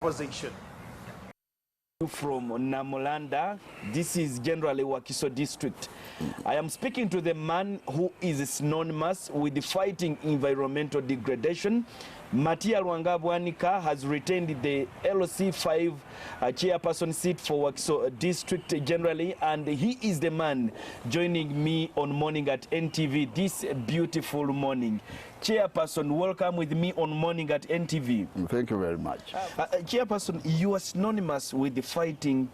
Position. From Namolanda, this is generally Wakiso district. I am speaking to the man who is synonymous with fighting environmental degradation. Matia Bwanika has retained the LC5 chairperson seat for Wakiso district generally, and he is the man joining me on Morning at NTV this beautiful morning. Chairperson, welcome with me on Morning at NTV. Thank you very much. Chairperson, you are synonymous with the fighting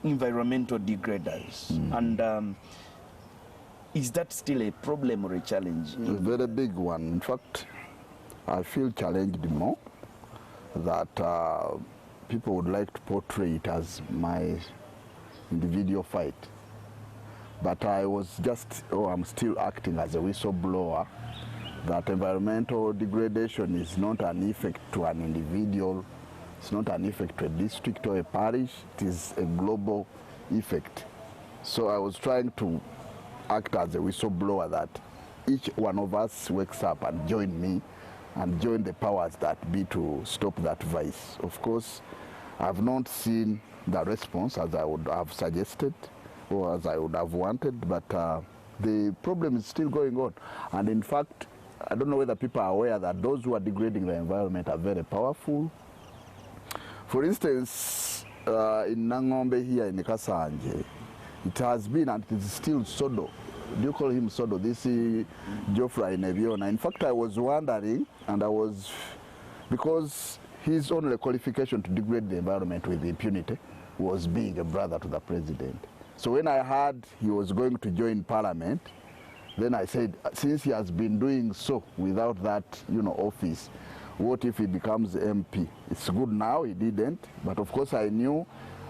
environmental degraders. And is that still a problem or a challenge? A very big one. In fact, I feel challenged more that people would like to portray it as my individual fight. But I was just, I'm still acting as a whistleblower, that environmental degradation is not an effect to an individual, it's not an effect to a district or a parish, it is a global effect. So I was trying to act as a whistleblower, that each one of us wakes up and join me and join the powers that be to stop that vice. Of course, I've not seen the response as I would have suggested or as I would have wanted, but the problem is still going on. And in fact, I don't know whether people are aware that those who are degrading the environment are very powerful. For instance, in Nangombe here in Kasanje, it has been, and it is still Sodo. Do you call him Sodo? This is Geoffrey Neviona. In fact, I was wondering, and because his only qualification to degrade the environment with impunity was being a brother to the president. So when I heard he was going to join parliament, then I said, since he has been doing so without that, office, what if he becomes MP? It's good now, he didn't, but of course I knew,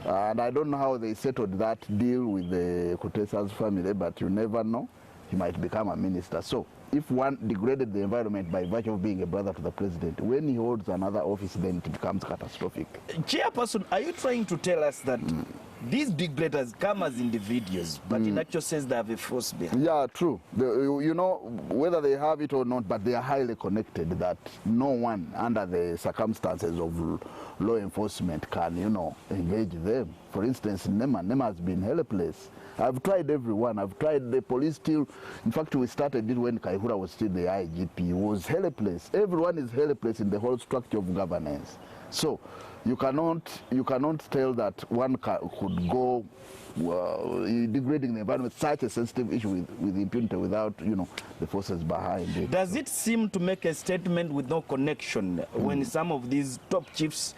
and I don't know how they settled that deal with the Kutesa's family, but you never know, he might become a minister. So if one degraded the environment by virtue of being a brother to the president, when he holds another office, then it becomes catastrophic. Chairperson, are you trying to tell us that these degraders come as individuals, but in actual sense they have a force behind? Yeah, true. Whether they have it or not, but they are highly connected, that no one under the circumstances of law enforcement can, engage them. For instance, Nema has been helpless. I've tried everyone. I've tried the police still. In fact, we started it when Kaihura was still the IGP. He was helpless. Everyone is helpless in the whole structure of governance. So you cannot tell that one could go degrading the environment, such a sensitive issue with impunity, without the forces behind it. Does it seem to make a statement with no connection when some of these top chiefs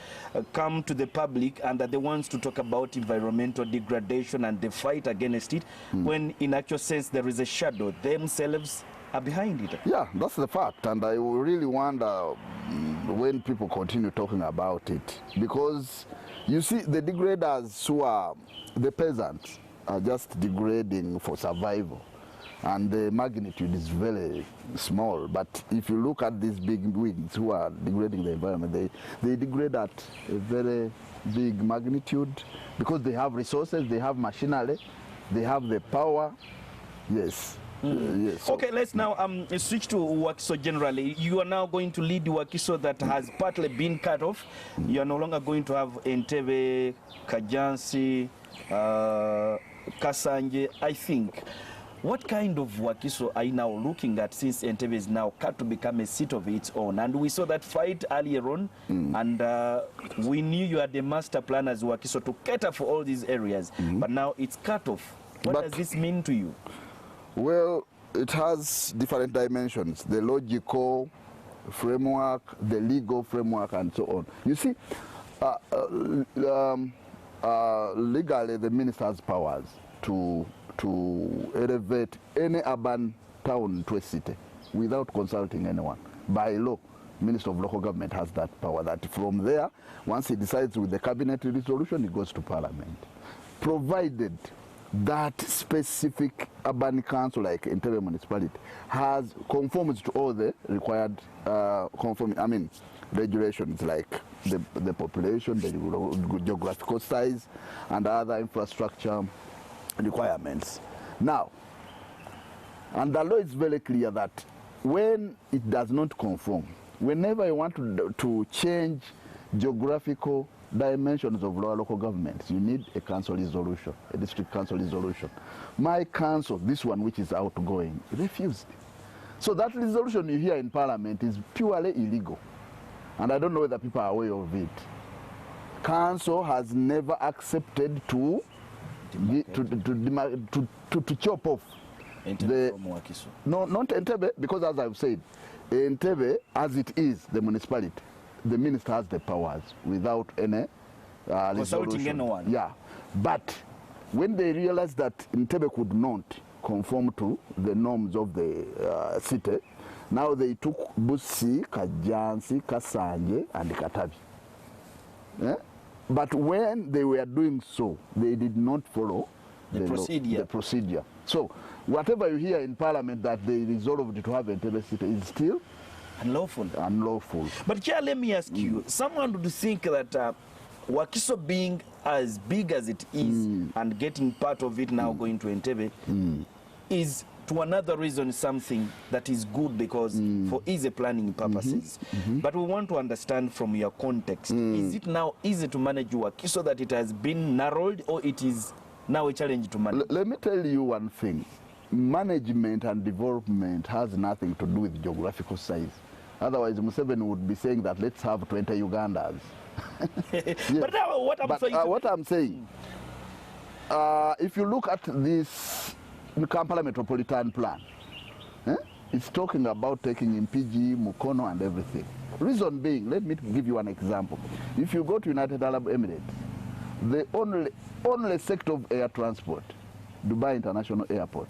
come to the public and are the ones to talk about environmental degradation and the fight against it, when in actual sense there is a shadow, themselves are behind it? Yeah, that's the fact, and I really wonder when people continue talking about it, because you see, the degraders who are the peasants are just degrading for survival, and the magnitude is very small. But if you look at these big wigs who are degrading the environment, they degrade at a very big magnitude, because they have resources, they have machinery, they have the power. Yes. Yes. Okay, let's now switch to Wakiso generally. You are now going to lead Wakiso that has partly been cut off. You are no longer going to have Entebbe, Kajansi, Kasanje, I think. What kind of Wakiso are you now looking at, since Entebbe is now cut to become a seat of its own? And we saw that fight earlier on, and we knew you had the master plan as Wakiso to cater for all these areas, but now it's cut off. What does this mean to you? Well, it has different dimensions: the logical framework, the legal framework, and so on. You see, legally the minister has powers to elevate any urban town to a city without consulting anyone. By law, Minister of Local Government has that power, that from there, once he decides with the cabinet resolution, he goes to parliament, provided that specific urban council, like Entebbe municipality, conforms to all the required regulations, like the population, the geographical size, and other infrastructure requirements. Now, and the law is very clear that when it does not conform, whenever you want to change geographical dimensions of local governments, you need a council resolution, a district council resolution. My council, this one which is outgoing, refused. So that resolution you hear in Parliament is purely illegal. And I don't know whether people are aware of it. Council has never accepted to chop off the, no, not Entebbe, because as I've said, Entebbe, as it is, the municipality, the minister has the powers without any consulting anyone. Yeah, but when they realized that Entebbe could not conform to the norms of the city, now they took Busi, Kajansi, Kasanje, and Katabi. Yeah? But when they were doing so, they did not follow the procedure. So whatever you hear in Parliament that they resolved to have Entebbe city is still unlawful. Unlawful. But here, let me ask you, someone would think that Wakiso being as big as it is and getting part of it now going to Entebbe is to another reason something that is good because for easy planning purposes. But we want to understand from your context, is it now easy to manage Wakiso that it has been narrowed, or it is now a challenge to manage? Let me tell you one thing. Management and development has nothing to do with geographical size. Otherwise, Museveni would be saying that let's have 20 Ugandas. Yes. But what I'm saying, if you look at this Kampala Metropolitan Plan, it's talking about taking Impigi, Mukono, and everything. Reason being, let me give you an example. If you go to United Arab Emirates, the only sector of air transport, Dubai International Airport,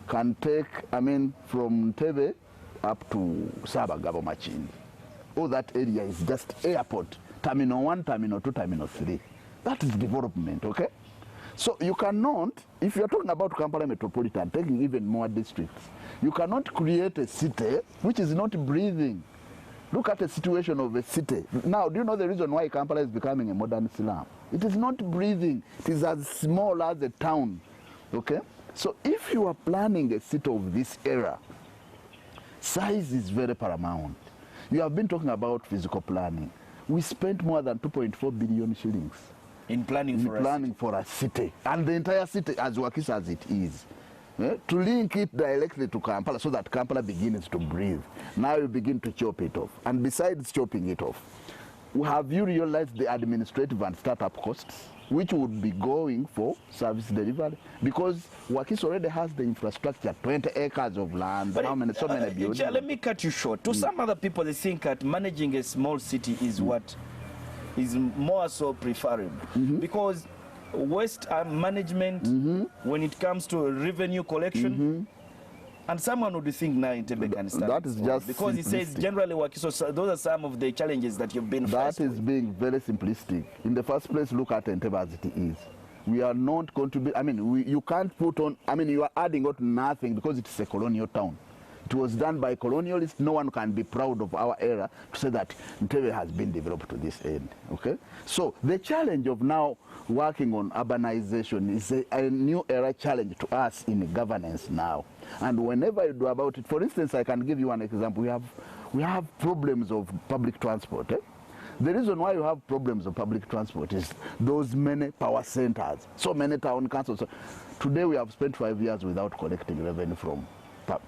can take, from Entebbe up to Sabagabo Machine. All that area is just airport. Terminal 1, Terminal 2, Terminal 3. That is development, okay? So you cannot, if you're talking about Kampala Metropolitan, taking even more districts, you cannot create a city which is not breathing. Look at the situation of a city. Now, do you know the reason why Kampala is becoming a modern slum? It is not breathing. It is as small as a town, okay? So if you are planning a city of this era, size is very paramount. You have been talking about physical planning. We spent more than 2.4 billion shillings in planning for a city, and the entire city as Wakiso as it is, to link it directly to Kampala so that Kampala begins to breathe. Now you begin to chop it off, and besides chopping it off, have you realized the administrative and startup costs which would be going for service delivery? Because Wakiso already has the infrastructure, 20 acres of land, so many buildings. Let me cut you short. To some other people, they think that managing a small city is what is more so preferable. Because waste management, when it comes to revenue collection, and someone would think now Entebbe can start. That is just because it says generally Wakiso, those are some of the challenges that you've been facing. That is being very simplistic. In the first place, look at Entebbe as it is. We are not going to be, you can't put on, you are adding out nothing because it's a colonial town. It was done by colonialists. No one can be proud of our era to say that Entebbe has been developed to this end, okay? So the challenge of now working on urbanization is a new era challenge to us in governance now. And whenever you do about it, for instance, I can give you an example. We have problems of public transport. The reason why you have problems of public transport is those many power centers, so many town councils. Today we have spent 5 years without collecting revenue from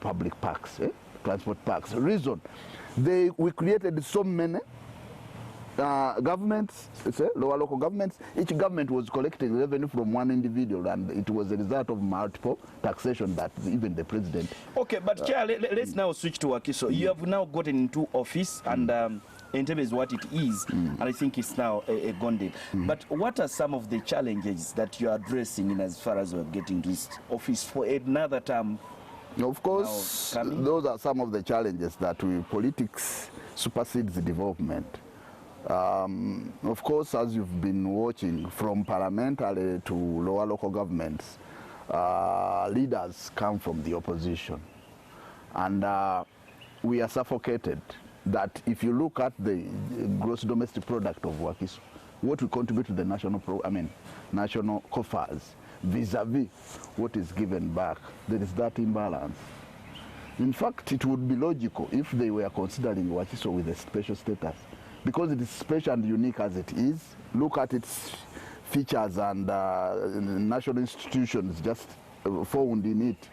public parks, transport parks. Reason, we created so many governments, lower local governments. Each government was collecting revenue from one individual, and it was a result of multiple taxation that even the president. Okay, but Chair, let's now switch to Wakiso. You have now gotten into office, and Entebbe is what it is, and I think it's now a Gonde. But what are some of the challenges that you are addressing in as far as we're getting to this office for another term? Of course, those are some of the challenges that politics supersedes the development. Of course, as you've been watching, from parliamentary to lower local governments, leaders come from the opposition. And we are suffocated that if you look at the gross domestic product of Wakiso, what we contribute to the national coffers, vis-a-vis what is given back, there is that imbalance. In fact, it would be logical if they were considering Wakiso with a special status because it is special and unique as it is. Look at its features and national institutions just found in it.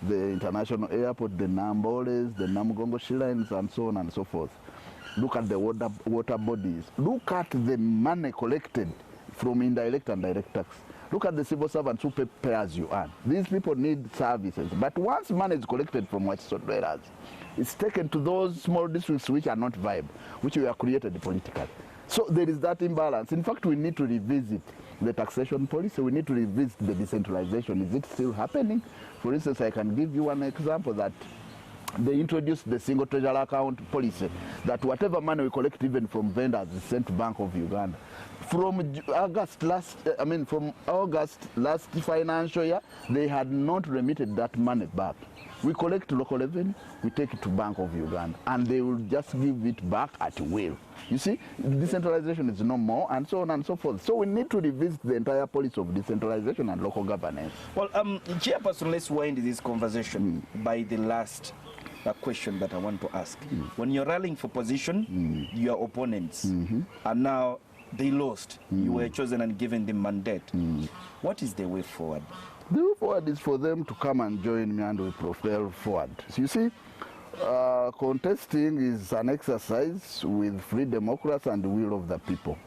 The international airport, the Nambores, the Namugongo shrines, and so on and so forth. Look at the water bodies. Look at the money collected from indirect and direct tax. Look at the civil servants who pay as you earn. These people need services. But once money is collected from Wakiso dwellers, it's taken to those small districts which are not viable, which were created politically. So there is that imbalance. In fact, we need to revisit the taxation policy. We need to revisit the decentralization. Is it still happening? For instance, I can give you one example that they introduced the single treasury account policy, that whatever money we collect even from vendors is sent to Bank of Uganda. From August last financial year, they had not remitted that money back. We collect local revenue, we take it to Bank of Uganda, and they will just give it back at will. You see, decentralization is no more, and so on and so forth. So we need to revisit the entire policy of decentralization and local governance. Well, Chairperson, let's wind this conversation by the last question that I want to ask. When you're rallying for position, your opponents are now, they lost. You were chosen and given the mandate. What is the way forward? The way forward is for them to come and join me and we propel forward. So you see, contesting is an exercise with free democracy and the will of the people.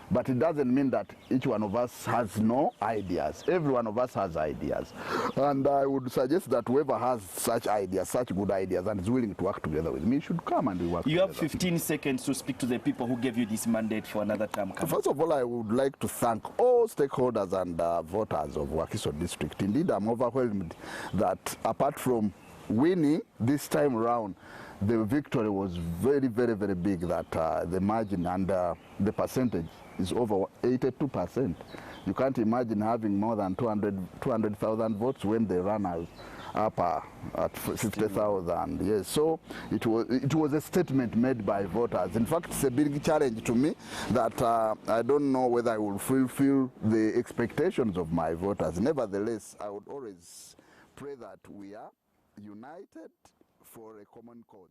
But it doesn't mean that each one of us has no ideas. Every one of us has ideas. And I would suggest that whoever has such ideas, such good ideas, and is willing to work together with me should come and we work together. You have 15 seconds to speak to the people who gave you this mandate for another term. First of all, I would like to thank all stakeholders and voters of Wakiso district. Indeed, I'm overwhelmed that apart from winning this time around, the victory was very, very, very big, that the margin and the percentage is over 82%. You can't imagine having more than 200,000 votes when the runners up at 50,000. Yes, so it was a statement made by voters. In fact, it's a big challenge to me that I don't know whether I will fulfill the expectations of my voters. Nevertheless, I would always pray that we are united for a common cause.